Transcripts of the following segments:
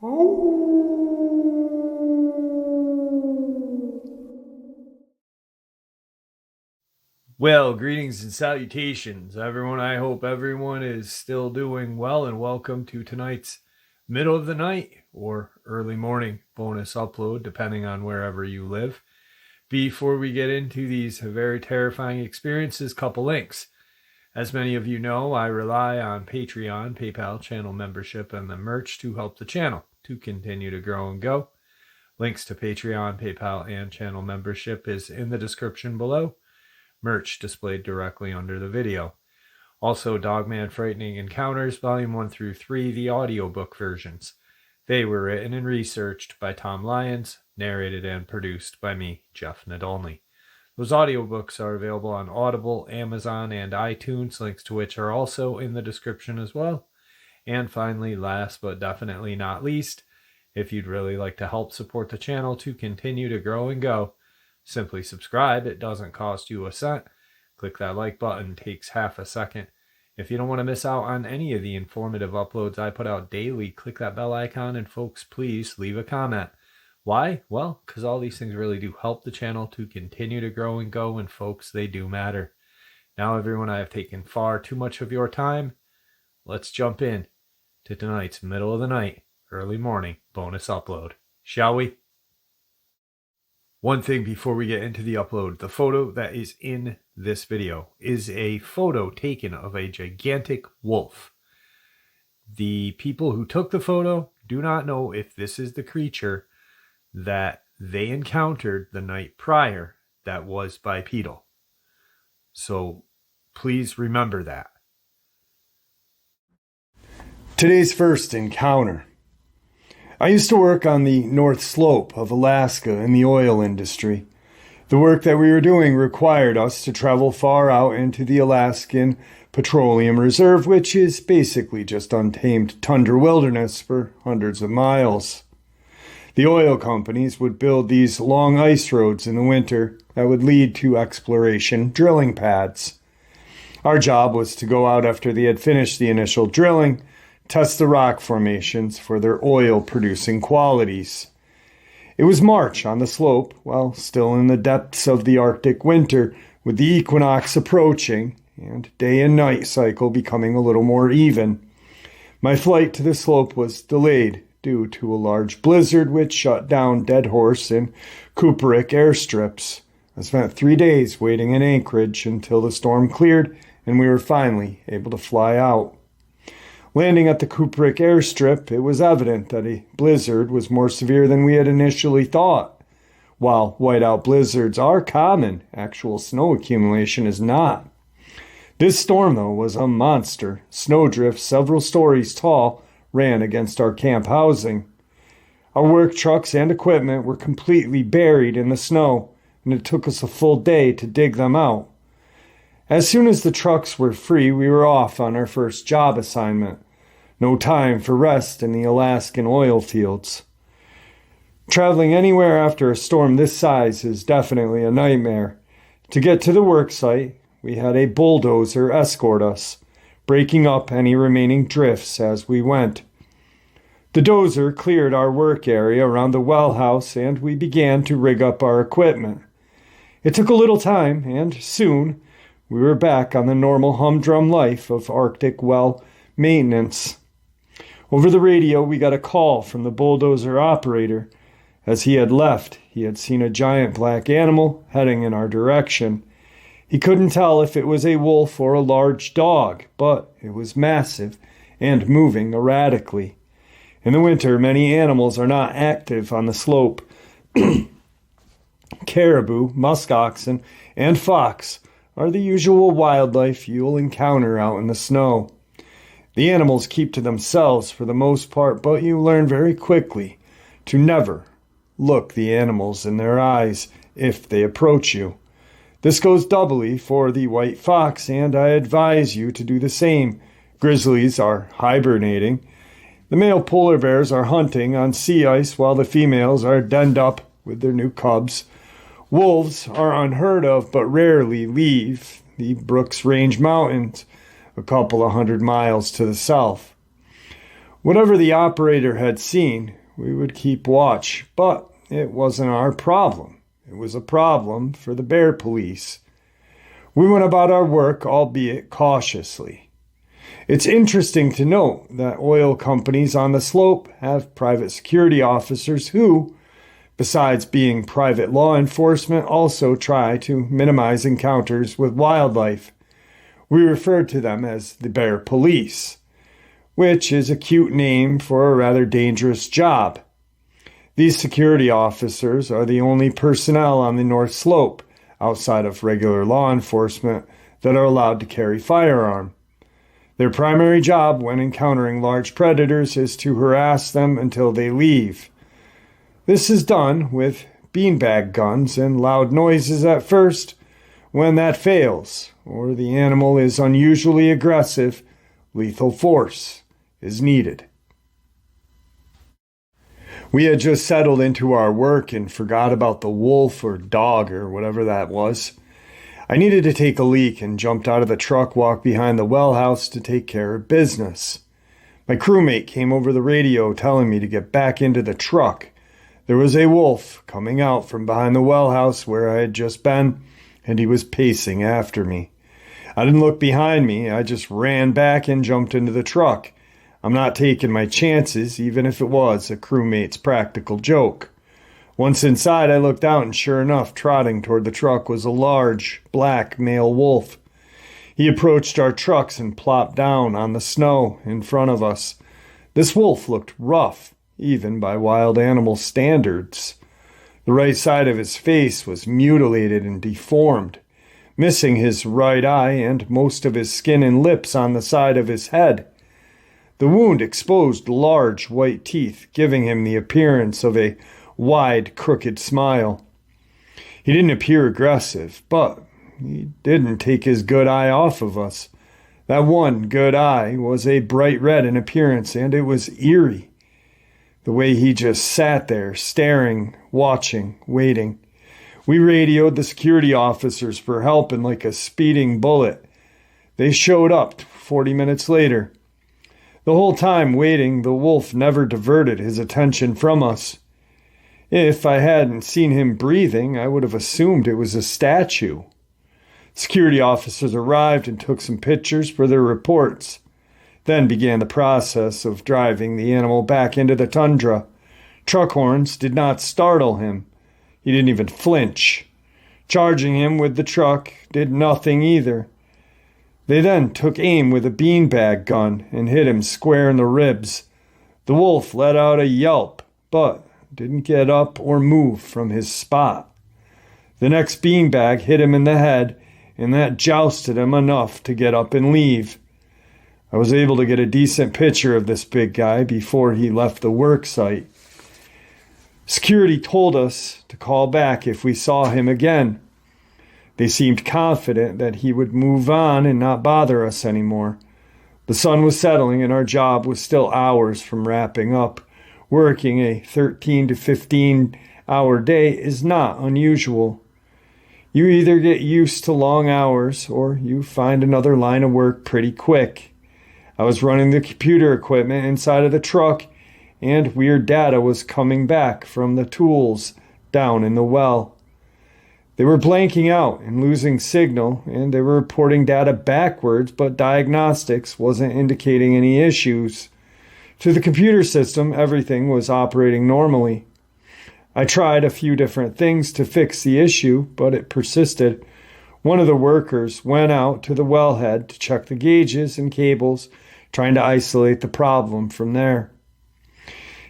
Well, greetings and salutations, everyone. I hope everyone is still doing well, and welcome to tonight's middle of the night or early morning bonus upload, depending on wherever you live. Before we get into these very terrifying experiences, couple links. As many of you know, I rely on Patreon, PayPal, channel membership, and the merch to help the channel to continue to grow and go. Links to Patreon, PayPal, and channel membership is in the description below. Merch displayed directly under the video. Also, Dogman Frightening Encounters, Volume 1 through 3, the audiobook versions. They were written and researched by Tom Lyons, narrated and produced by me, Jeff Nadolny. Those audiobooks are available on Audible, Amazon, and iTunes, links to which are also in the description as well. And finally, last but definitely not least, if you'd really like to help support the channel to continue to grow and go, simply subscribe. It doesn't cost you a cent. Click that like button, takes half a second. If you don't want to miss out on any of the informative uploads I put out daily, click that bell icon, and folks, please leave a comment. Why? Well, because all these things really do help the channel to continue to grow and go, and folks, they do matter. Now, everyone, I have taken far too much of your time. Let's jump in to tonight's middle of the night, early morning bonus upload, shall we? One thing before we get into the upload, the photo that is in this video is a photo taken of a gigantic wolf. The people who took the photo do not know if this is the creature that they encountered the night prior that was bipedal. So please remember that. Today's first encounter. I used to work on the North Slope of Alaska in the oil industry. The work that we were doing required us to travel far out into the Alaskan Petroleum Reserve, which is basically just untamed tundra wilderness for hundreds of miles. The oil companies would build these long ice roads in the winter that would lead to exploration drilling pads. Our job was to go out after they had finished the initial drilling, test the rock formations for their oil-producing qualities. It was March on the slope, while still in the depths of the Arctic winter, with the equinox approaching and day and night cycle becoming a little more even. My flight to the slope was delayed due to a large blizzard which shut down Dead Horse and Kuparik airstrips. I spent 3 days waiting in Anchorage until the storm cleared and we were finally able to fly out. Landing at the Kuparik airstrip, it was evident that a blizzard was more severe than we had initially thought. While whiteout blizzards are common, actual snow accumulation is not. This storm, though, was a monster. Snowdrifts several stories tall ran against our camp housing. Our work trucks and equipment were completely buried in the snow, and it took us a full day to dig them out. As soon as the trucks were free, we were off on our first job assignment. No time for rest in the Alaskan oil fields. Traveling anywhere after a storm this size is definitely a nightmare. To get to the work site, we had a bulldozer escort us, breaking up any remaining drifts as we went. The dozer cleared our work area around the well house and we began to rig up our equipment. It took a little time, and soon we were back on the normal humdrum life of Arctic well maintenance. Over the radio, we got a call from the bulldozer operator. As he had left, he had seen a giant black animal heading in our direction. He couldn't tell if it was a wolf or a large dog, but it was massive and moving erratically. In the winter, many animals are not active on the slope. Caribou, musk oxen, and fox are the usual wildlife you'll encounter out in the snow. The animals keep to themselves for the most part, but you learn very quickly to never look the animals in their eyes if they approach you. This goes doubly for the white fox, and I advise you to do the same. Grizzlies are hibernating. The male polar bears are hunting on sea ice while the females are denned up with their new cubs. Wolves are unheard of but rarely leave the Brooks Range Mountains, a couple of 100 miles to the south. Whatever the operator had seen, we would keep watch, but it wasn't our problem. It was a problem for the bear police. We went about our work, albeit cautiously. It's interesting to note that oil companies on the slope have private security officers who, besides being private law enforcement, also try to minimize encounters with wildlife. We refer to them as the bear police, which is a cute name for a rather dangerous job. These security officers are the only personnel on the North Slope, outside of regular law enforcement, that are allowed to carry firearm. Their primary job when encountering large predators is to harass them until they leave. This is done with beanbag guns and loud noises at first. When that fails, or the animal is unusually aggressive, lethal force is needed. We had just settled into our work and forgot about the wolf or dog or whatever that was. I needed to take a leak and jumped out of the truck, walked behind the well house to take care of business. My crewmate came over the radio telling me to get back into the truck. There was a wolf coming out from behind the well house where I had just been, and he was pacing after me. I didn't look behind me. I just ran back and jumped into the truck. I'm not taking my chances, even if it was a crewmate's practical joke. Once inside, I looked out, and sure enough, trotting toward the truck was a large, black male wolf. He approached our trucks and plopped down on the snow in front of us. This wolf looked rough, even by wild animal standards. The right side of his face was mutilated and deformed, missing his right eye and most of his skin and lips on the side of his head. The wound exposed large white teeth, giving him the appearance of a wide, crooked smile. He didn't appear aggressive, but he didn't take his good eye off of us. That one good eye was a bright red in appearance, and it was eerie. The way he just sat there, staring, watching, waiting. We radioed the security officers for help, and like a speeding bullet, they showed up 40 minutes later. The whole time waiting, the wolf never diverted his attention from us. If I hadn't seen him breathing, I would have assumed it was a statue. Security officers arrived and took some pictures for their reports, then began the process of driving the animal back into the tundra. Truck horns did not startle him. He didn't even flinch. Charging him with the truck did nothing either. They then took aim with a beanbag gun and hit him square in the ribs. The wolf let out a yelp, but didn't get up or move from his spot. The next beanbag hit him in the head, and that jousted him enough to get up and leave. I was able to get a decent picture of this big guy before he left the work site. Security told us to call back if we saw him again. They seemed confident that he would move on and not bother us anymore. The sun was settling and our job was still hours from wrapping up. Working a 13 to 15 hour day is not unusual. You either get used to long hours or you find another line of work pretty quick. I was running the computer equipment inside of the truck, and weird data was coming back from the tools down in the well. They were blanking out and losing signal, and they were reporting data backwards, but diagnostics wasn't indicating any issues. To the computer system, everything was operating normally. I tried a few different things to fix the issue, but it persisted. One of the workers went out to the wellhead to check the gauges and cables, trying to isolate the problem from there.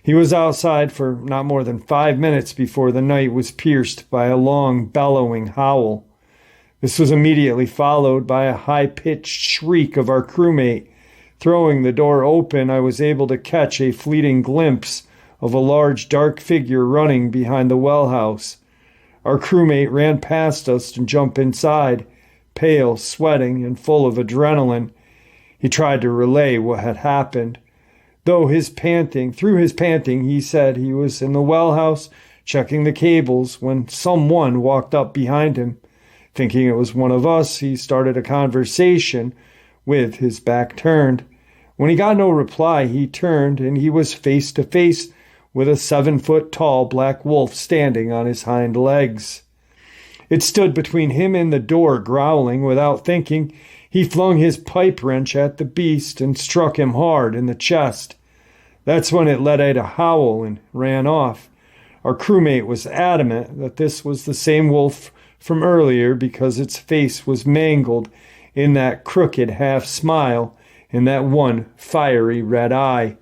He was outside for not more than 5 minutes before the night was pierced by a long, bellowing howl. This was immediately followed by a high-pitched shriek of our crewmate. Throwing the door open, I was able to catch a fleeting glimpse of a large, dark figure running behind the well house. Our crewmate ran past us and jumped inside, pale, sweating, and full of adrenaline. He tried to relay what had happened. Through his panting, he said he was in the well house checking the cables when someone walked up behind him. Thinking it was one of us, he started a conversation with his back turned. When he got no reply, he turned, and he was face to face with a 7-foot-tall black wolf standing on his hind legs. It stood between him and the door, growling. Without thinking, he flung his pipe wrench at the beast and struck him hard in the chest. That's when it let out a howl and ran off. Our crewmate was adamant that this was the same wolf from earlier because its face was mangled in that crooked half smile and that one fiery red eye.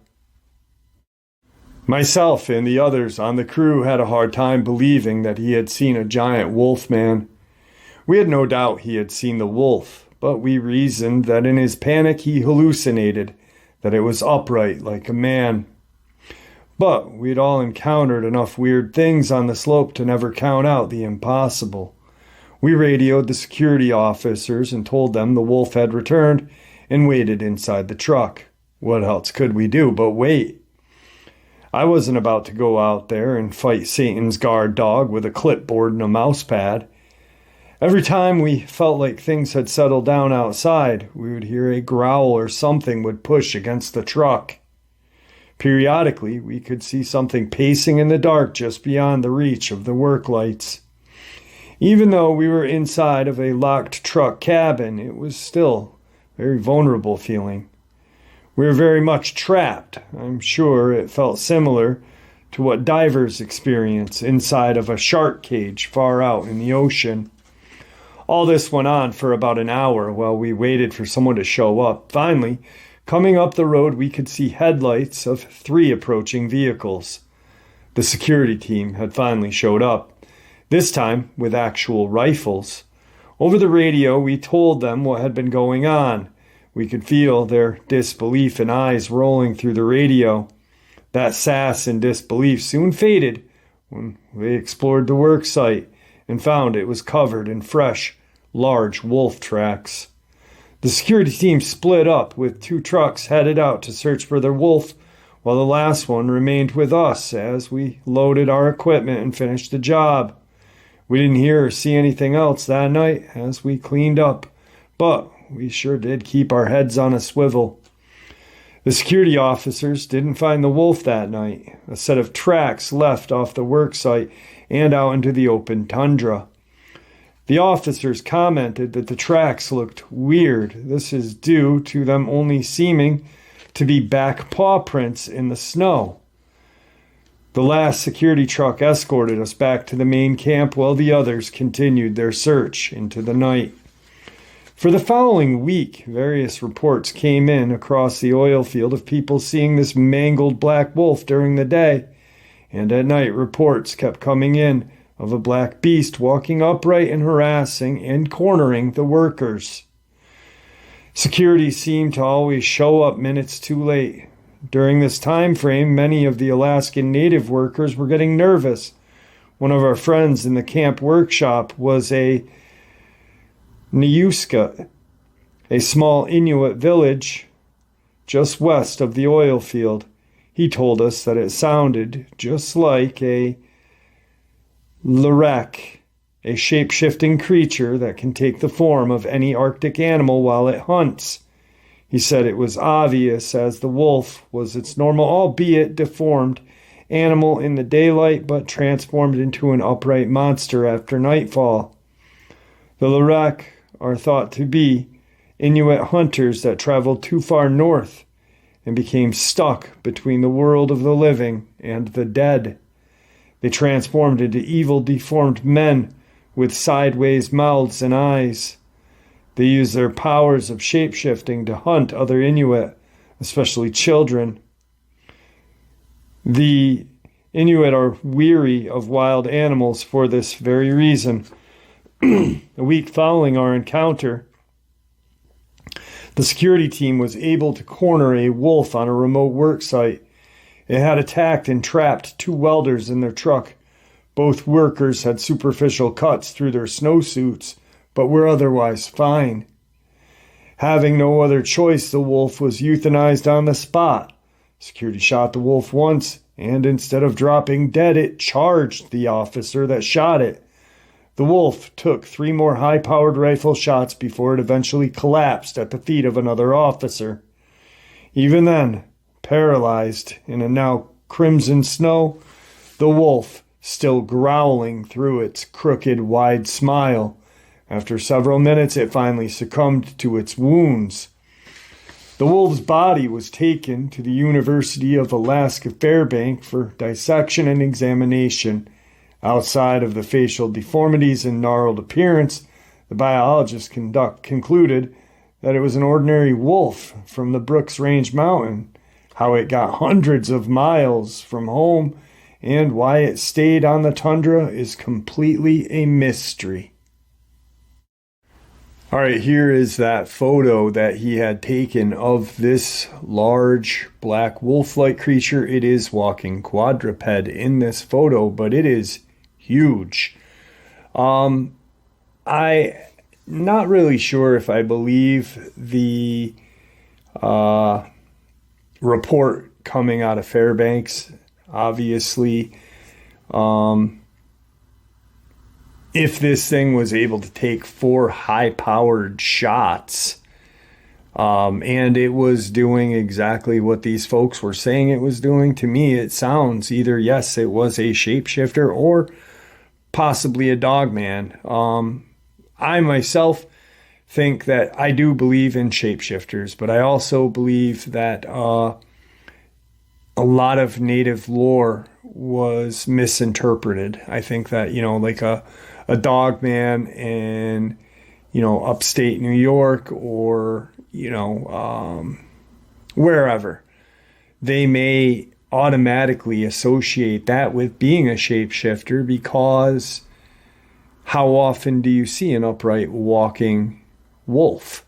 Myself and the others on the crew had a hard time believing that he had seen a giant wolf man. We had no doubt he had seen the wolf, but we reasoned that in his panic he hallucinated, that it was upright like a man. But we'd all encountered enough weird things on the slope to never count out the impossible. We radioed the security officers and told them the wolf had returned and waited inside the truck. What else could we do but wait? I wasn't about to go out there and fight Satan's guard dog with a clipboard and a mouse pad. Every time we felt like things had settled down outside, we would hear a growl or something would push against the truck. Periodically, we could see something pacing in the dark just beyond the reach of the work lights. Even though we were inside of a locked truck cabin, it was still a very vulnerable feeling. We were very much trapped. I'm sure it felt similar to what divers experience inside of a shark cage far out in the ocean. All this went on for about an hour while we waited for someone to show up. Finally, coming up the road, we could see headlights of 3 approaching vehicles. The security team had finally showed up, this time with actual rifles. Over the radio, we told them what had been going on. We could feel their disbelief in eyes rolling through the radio. That sass and disbelief soon faded when we explored the work site and found it was covered in fresh, large wolf tracks. The security team split up, with 2 trucks headed out to search for their wolf, while the last one remained with us as we loaded our equipment and finished the job. We didn't hear or see anything else that night as we cleaned up, but we sure did keep our heads on a swivel. The security officers didn't find the wolf that night. A set of tracks left off the work site and out into the open tundra. The officers commented that the tracks looked weird. This is due to them only seeming to be back paw prints in the snow. The last security truck escorted us back to the main camp while the others continued their search into the night. For the following week, various reports came in across the oil field of people seeing this mangled black wolf during the day, and at night reports kept coming in of a black beast walking upright and harassing and cornering the workers. Security seemed to always show up minutes too late. During this time frame, many of the Alaskan native workers were getting nervous. One of our friends in the camp workshop was a Niuska, a small Inuit village just west of the oil field. He told us that it sounded just like a Lurek, a shape-shifting creature that can take the form of any Arctic animal while it hunts. He said it was obvious as the wolf was its normal, albeit deformed, animal in the daylight, but transformed into an upright monster after nightfall. The Lurek are thought to be Inuit hunters that traveled too far north and became stuck between the world of the living and the dead. They transformed into evil, deformed men with sideways mouths and eyes. They used their powers of shape-shifting to hunt other Inuit, especially children. The Inuit are weary of wild animals for this very reason. A week following our encounter, the security team was able to corner a wolf on a remote work site. It had attacked and trapped 2 welders in their truck. Both workers had superficial cuts through their snowsuits, but were otherwise fine. Having no other choice, the wolf was euthanized on the spot. Security shot the wolf once, and instead of dropping dead, it charged the officer that shot it. The wolf took 3 more high-powered rifle shots before it eventually collapsed at the feet of another officer. Even then, paralyzed in a now crimson snow, the wolf, still growling through its crooked, wide smile. After several minutes, it finally succumbed to its wounds. The wolf's body was taken to the University of Alaska Fairbanks for dissection and examination. Outside of the facial deformities and gnarled appearance, the biologist concluded that it was an ordinary wolf from the Brooks Range Mountain. How it got hundreds of miles from home and why it stayed on the tundra is completely a mystery. All right, here is that photo that he had taken of this large black wolf-like creature. It is walking quadruped in this photo, but it is huge. I'm not really sure if I believe the report coming out of Fairbanks. Obviously, if this thing was able to take 4 high-powered shots, and it was doing exactly what these folks were saying it was doing, to me it sounds either, yes, it was a shapeshifter or possibly a Dogman. I myself think that I do believe in shapeshifters, but I also believe that a lot of native lore was misinterpreted. I think that, like a Dogman in, upstate New York or, wherever, they may automatically associate that with being a shapeshifter because how often do you see an upright walking wolf?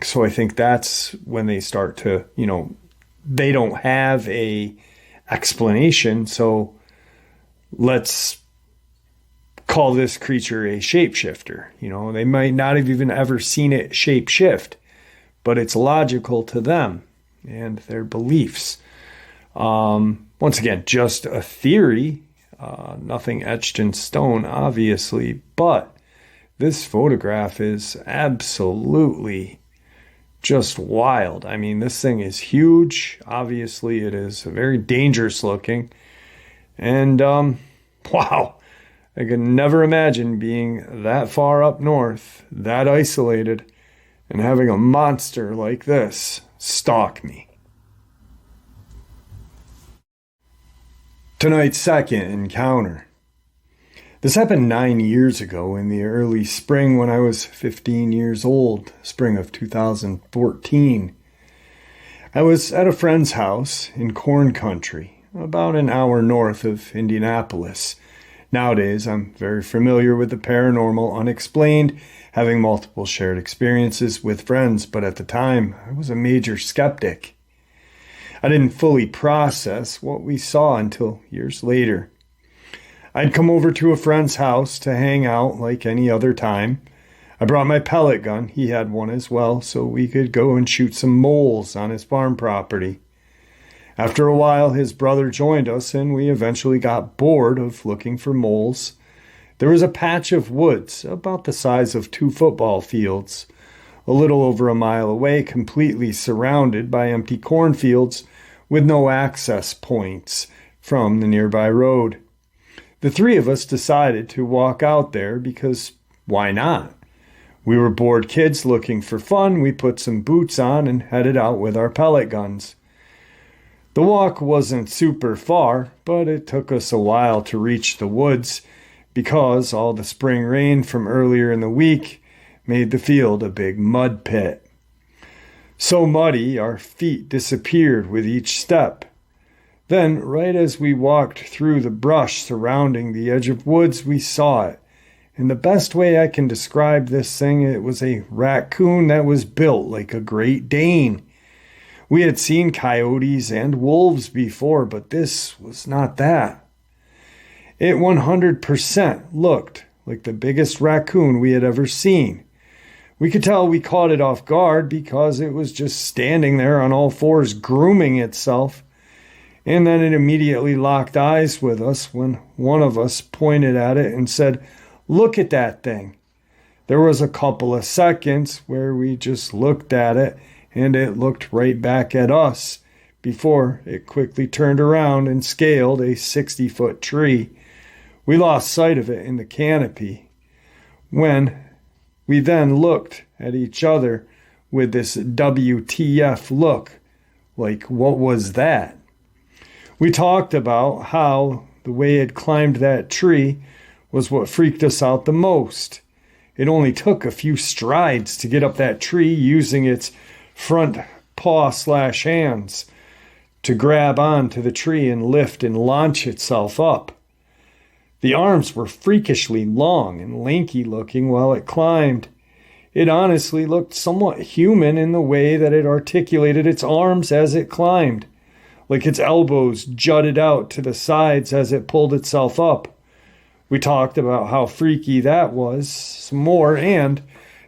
So I think that's when they start to, they don't have a explanation. So let's call this creature a shapeshifter. They might not have even ever seen it shapeshift, but it's logical to them and their beliefs. Once again, just a theory, nothing etched in stone, obviously, but this photograph is absolutely just wild. I mean, this thing is huge. Obviously, it is very dangerous looking. And, wow, I could never imagine being that far up north, that isolated, and having a monster like this stalk me. Tonight's second encounter. This happened 9 years ago in the early spring when I was 15 years old, spring of 2014. I was at a friend's house in corn country, about an hour north of Indianapolis. Nowadays, I'm very familiar with the paranormal, unexplained, having multiple shared experiences with friends, but at the time, I was a major skeptic. I didn't fully process what we saw until years later. I'd come over to a friend's house to hang out like any other time. I brought my pellet gun, he had one as well, so we could go and shoot some moles on his farm property. After a while, his brother joined us, and we eventually got bored of looking for moles. There was a patch of woods, about the size of 2 football fields, a little over a mile away, completely surrounded by empty cornfields with no access points from the nearby road. The 3 of us decided to walk out there because why not? We were bored kids looking for fun. We put some boots on and headed out with our pellet guns. The walk wasn't super far, but it took us a while to reach the woods because all the spring rain from earlier in the week made the field a big mud pit. So muddy, our feet disappeared with each step. Then, right as we walked through the brush surrounding the edge of woods, we saw it. In the best way I can describe this thing, it was a raccoon that was built like a Great Dane. We had seen coyotes and wolves before, but this was not that. It 100% looked like the biggest raccoon we had ever seen. We could tell we caught it off guard because it was just standing there on all fours, grooming itself. And then it immediately locked eyes with us when one of us pointed at it and said, "Look at that thing." There was a couple of seconds where we just looked at it and it looked right back at us before it quickly turned around and scaled a 60-foot tree. We lost sight of it in the canopy. When we then looked at each other with this WTF look, like, what was that? We talked about how the way it climbed that tree was what freaked us out the most. It only took a few strides to get up that tree using its front paw/hands to grab onto the tree and lift and launch itself up. The arms were freakishly long and lanky looking while it climbed. It honestly looked somewhat human in the way that it articulated its arms as it climbed, like its elbows jutted out to the sides as it pulled itself up. We talked about how freaky that was some more and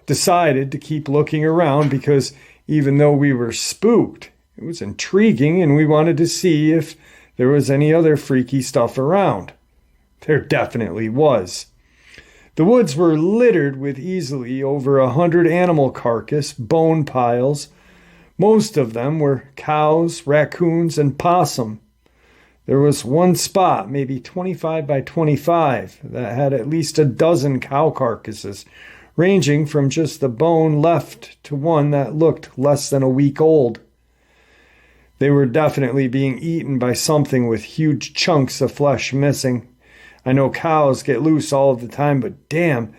decided to keep looking around because even though we were spooked, it was intriguing and we wanted to see if there was any other freaky stuff around. There definitely was. The woods were littered with easily over 100 animal carcass bone piles. Most of them were cows, raccoons, and possum. There was one spot, maybe 25 by 25, that had at least a dozen cow carcasses, ranging from just the bone left to one that looked less than a week old. They were definitely being eaten by something with huge chunks of flesh missing. I know cows get loose all of the time, but damn,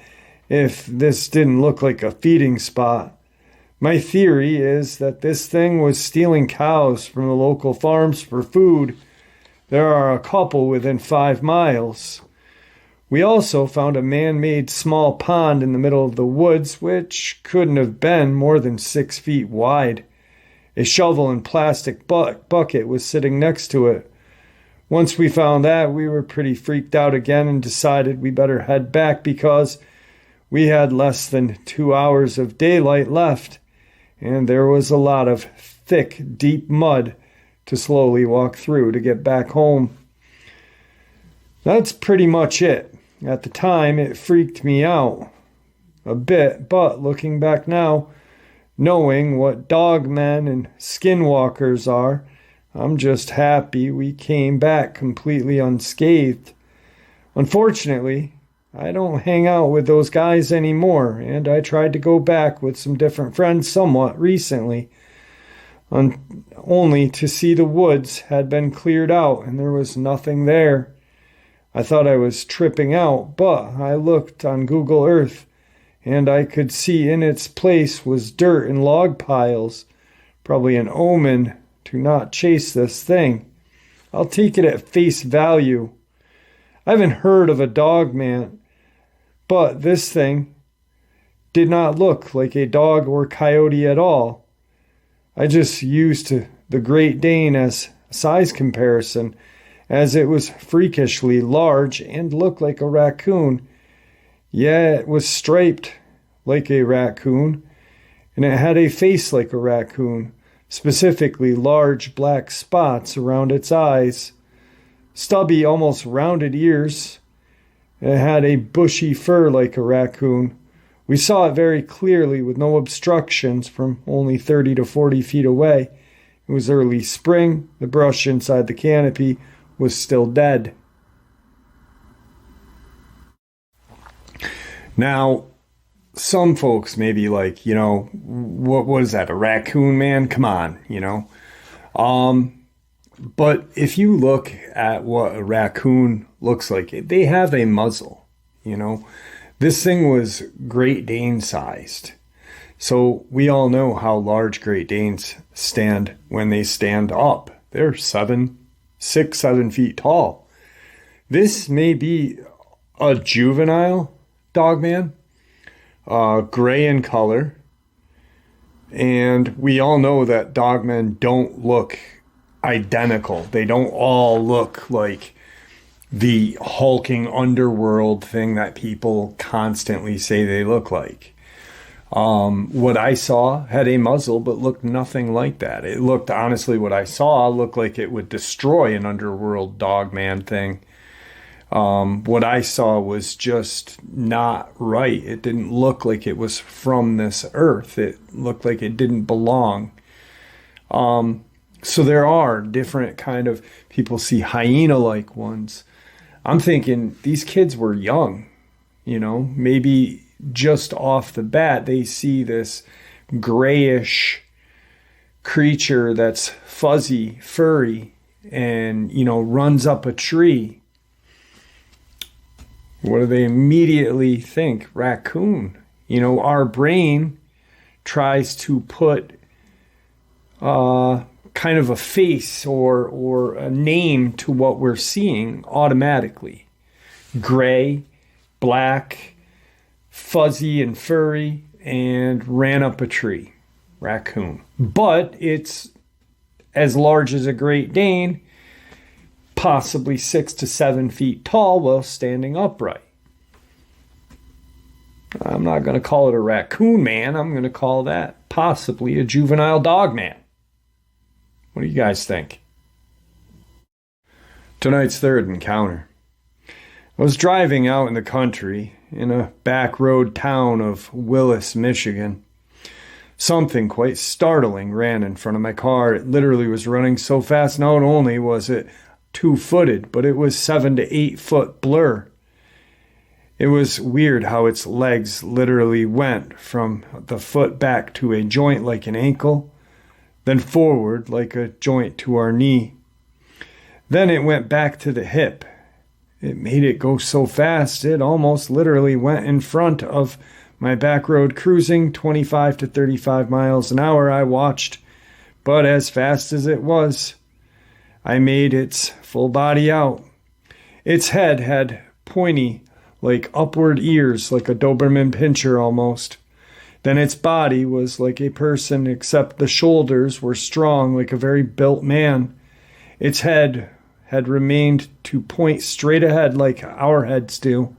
if this didn't look like a feeding spot. My theory is that this thing was stealing cows from the local farms for food. There are a couple within 5 miles. We also found a man-made small pond in the middle of the woods, which couldn't have been more than 6 feet wide. A shovel and plastic bucket was sitting next to it. Once we found that, we were pretty freaked out again and decided we better head back because we had less than 2 hours of daylight left, and there was a lot of thick, deep mud to slowly walk through to get back home. That's pretty much it. At the time, it freaked me out a bit, but looking back now, knowing what dogmen and skinwalkers are, I'm just happy we came back completely unscathed. Unfortunately, I don't hang out with those guys anymore, and I tried to go back with some different friends somewhat recently, only to see the woods had been cleared out and there was nothing there. I thought I was tripping out, but I looked on Google Earth, and I could see in its place was dirt and log piles, probably an omen to not chase this thing. I'll take it at face value. I haven't heard of a dogman, but this thing did not look like a dog or coyote at all. I just used the Great Dane as a size comparison, as it was freakishly large and looked like a raccoon. Yeah, it was striped like a raccoon, and it had a face like a raccoon, specifically large black spots around its eyes, stubby, almost rounded ears. It had a bushy fur like a raccoon. We saw it very clearly with no obstructions from only 30 to 40 feet away. It was early spring. The brush inside the canopy was still dead. Now, some folks may be like, what was that, a raccoon, man? Come on, But if you look at what a raccoon looks like, they have a muzzle, This thing was Great Dane sized. So we all know how large Great Danes stand when they stand up. They're 6, 7 feet tall. This may be a juvenile dogman, gray in color. And we all know that dogmen don't look identical. They don't all look like the hulking underworld thing that people constantly say they look like. What I saw had a muzzle, but looked nothing like that. It looked, honestly, what I saw looked like it would destroy an underworld dogman thing. What I saw was just not right. It didn't look like it was from this earth. It looked like it didn't belong. So there are different kind of people see hyena-like ones. I'm thinking these kids were young, maybe just off the bat, they see this grayish creature that's fuzzy, furry, and, runs up a tree. What do they immediately think? Raccoon. Our brain tries to put kind of a face or a name to what we're seeing automatically. Gray, black, fuzzy and furry, and ran up a tree. Raccoon. But it's as large as a Great Dane, possibly 6 to 7 feet tall while standing upright. I'm not going to call it a raccoon man. I'm going to call that possibly a juvenile Dogman. What do you guys think? Tonight's third encounter. I was driving out in the country in a back road town of Willis, Michigan. Something quite startling ran in front of my car. It literally was running so fast, not only was it 2-footed, but it was 7 to 8 foot blur. It was weird how its legs literally went from the foot back to a joint like an ankle, then forward like a joint to our knee. Then it went back to the hip. It made it go so fast, it almost literally went in front of my back road cruising 25 to 35 miles an hour. I watched, but as fast as it was, I made its full body out. Its head had pointy, like upward ears, like a Doberman pinscher almost. Then its body was like a person, except the shoulders were strong, like a very built man. Its head had remained to point straight ahead like our heads do,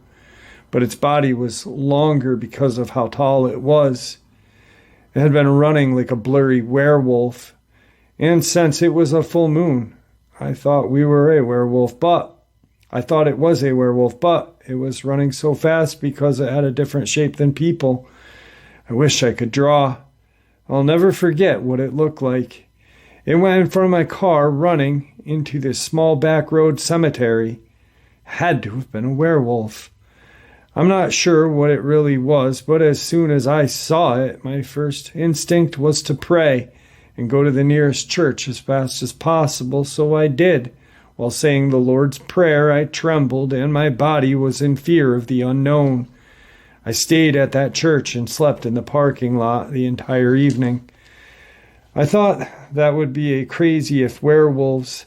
but its body was longer because of how tall it was. It had been running like a blurry werewolf, and since it was a full moon, I thought we were a werewolf, but I thought it was a werewolf, but it was running so fast because it had a different shape than people. I wish I could draw. I'll never forget what it looked like. It went in front of my car running into this small back road cemetery. Had to have been a werewolf. I'm not sure what it really was, but as soon as I saw it, my first instinct was to pray and go to the nearest church as fast as possible, so I did. While saying the Lord's Prayer, I trembled and my body was in fear of the unknown. I stayed at that church and slept in the parking lot the entire evening. I thought that would be crazy if werewolves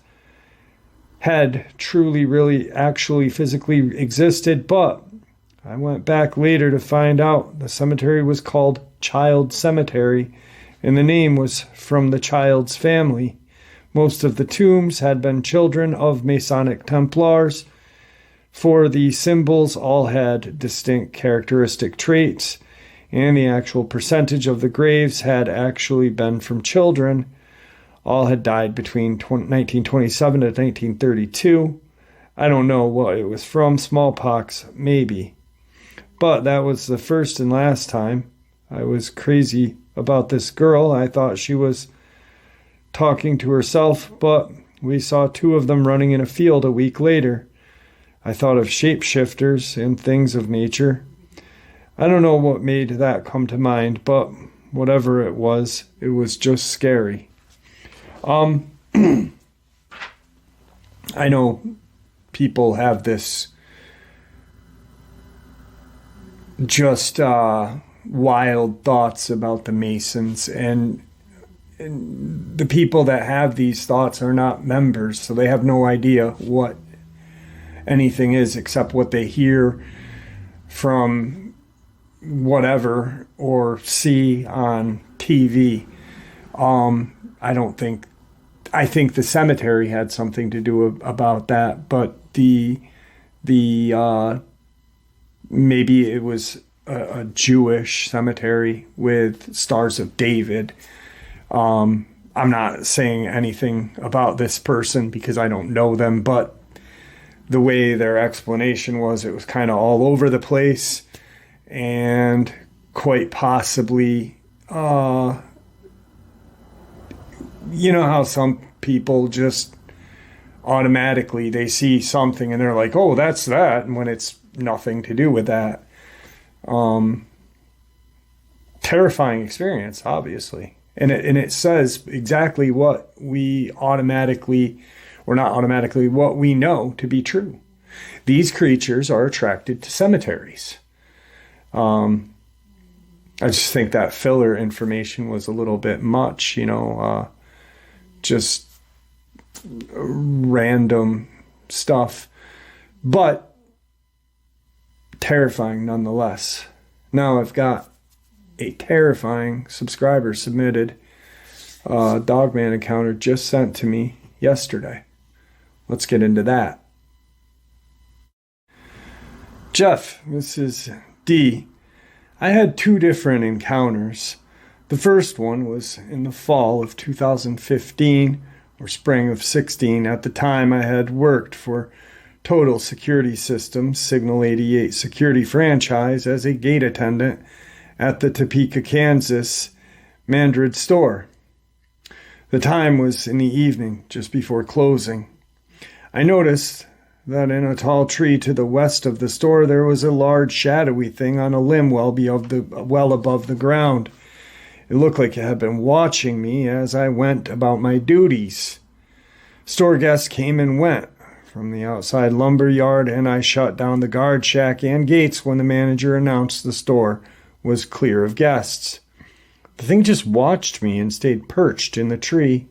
had truly, really, actually, physically existed, but I went back later to find out the cemetery was called Child Cemetery, and the name was from the child's family. Most of the tombs had been children of Masonic Templars, for the symbols all had distinct characteristic traits, and the actual percentage of the graves had actually been from children. All had died between 1927 to 1932. I don't know what it was from, smallpox, maybe. But that was the first and last time. I was crazy about this girl. I thought she was talking to herself, but we saw 2 of them running in a field a week later. I thought of shapeshifters and things of nature. I don't know what made that come to mind, but whatever it was just scary. I know people have this just wild thoughts about the Masons, and the people that have these thoughts are not members, so they have no idea what anything is except what they hear from whatever or see on TV. I think the cemetery had something to do about that, but the maybe it was a Jewish cemetery with Stars of David. I'm not saying anything about this person because I don't know them, but the way their explanation was, it was kind of all over the place, and quite possibly, you know how some people just automatically they see something and they're like, oh, that's that, and when it's nothing to do with that. Terrifying experience, obviously. And it says exactly what we automatically, or not automatically, what we know to be true. These creatures are attracted to cemeteries. I just think that filler information was a little bit much, just random stuff, but terrifying nonetheless. Now I've got a terrifying subscriber submitted Dogman encounter just sent to me yesterday. Let's get into that. Jeff, this is D. I had 2 different encounters. The first one was in the fall of 2015 or spring of 16. At the time, I had worked for Total Security Systems, Signal 88 security franchise, as a gate attendant at the Topeka, Kansas Mandrid store. The time was in the evening, just before closing. I noticed that in a tall tree to the west of the store there was a large shadowy thing on a limb well above the ground. It looked like it had been watching me as I went about my duties. Store guests came and went from the outside lumber yard, and I shut down the guard shack and gates when the manager announced the store was clear of guests. The thing just watched me and stayed perched in the tree.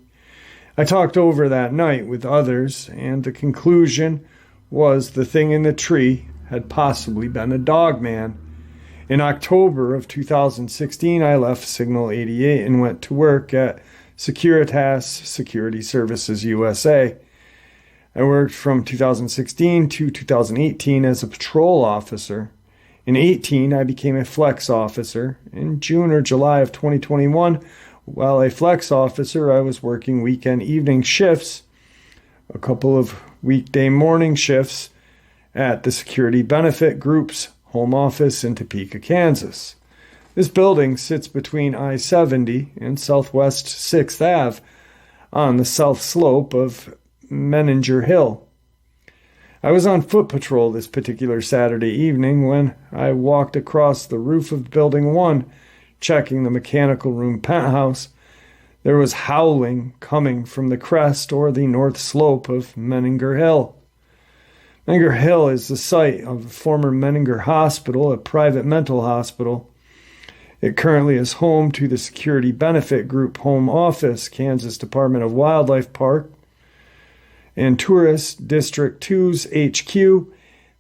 I talked over that night with others, and the conclusion was the thing in the tree had possibly been a Dogman. In October of 2016, I left Signal 88 and went to work at Securitas Security Services USA. I worked from 2016 to 2018 as a patrol officer. In 18, I became a flex officer. In June or July of 2021, while a flex officer, I was working weekend evening shifts, a couple of weekday morning shifts at the Security Benefit Group's home office in Topeka, Kansas. This building sits between I-70 and Southwest 6th Ave on the south slope of Menninger Hill. I was on foot patrol this particular Saturday evening when I walked across the roof of Building 1, checking the mechanical room penthouse. There was howling coming from the crest or the north slope of Menninger Hill. Menninger Hill is the site of the former Menninger Hospital, a private mental hospital. It currently is home to the Security Benefit Group Home Office, Kansas Department of Wildlife Park, and Tourist District 2's HQ,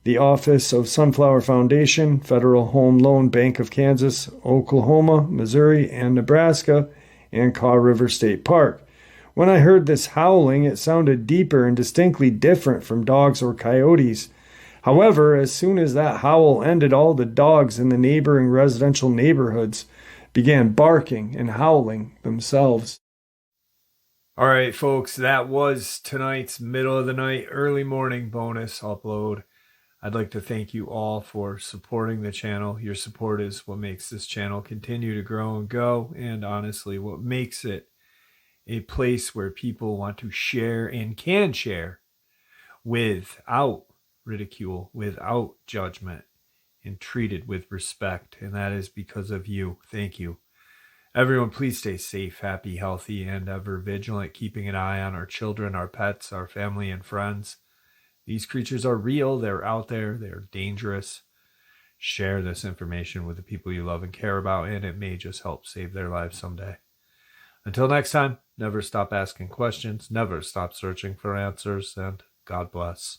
the Office of Sunflower Foundation, Federal Home Loan Bank of Kansas, Oklahoma, Missouri, and Nebraska, and Kaw River State Park. When I heard this howling, it sounded deeper and distinctly different from dogs or coyotes. However, as soon as that howl ended, all the dogs in the neighboring residential neighborhoods began barking and howling themselves. All right, folks, that was tonight's middle of the night, early morning bonus upload. I'd like to thank you all for supporting the channel. Your support is what makes this channel continue to grow and go, and honestly, what makes it a place where people want to share and can share without ridicule, without judgment, and treated with respect. And that is because of you. Thank you. Everyone, please stay safe, happy, healthy, and ever vigilant, keeping an eye on our children, our pets, our family, and friends. These creatures are real. They're out there. They're dangerous. Share this information with the people you love and care about, and it may just help save their lives someday. Until next time, never stop asking questions, never stop searching for answers, and God bless.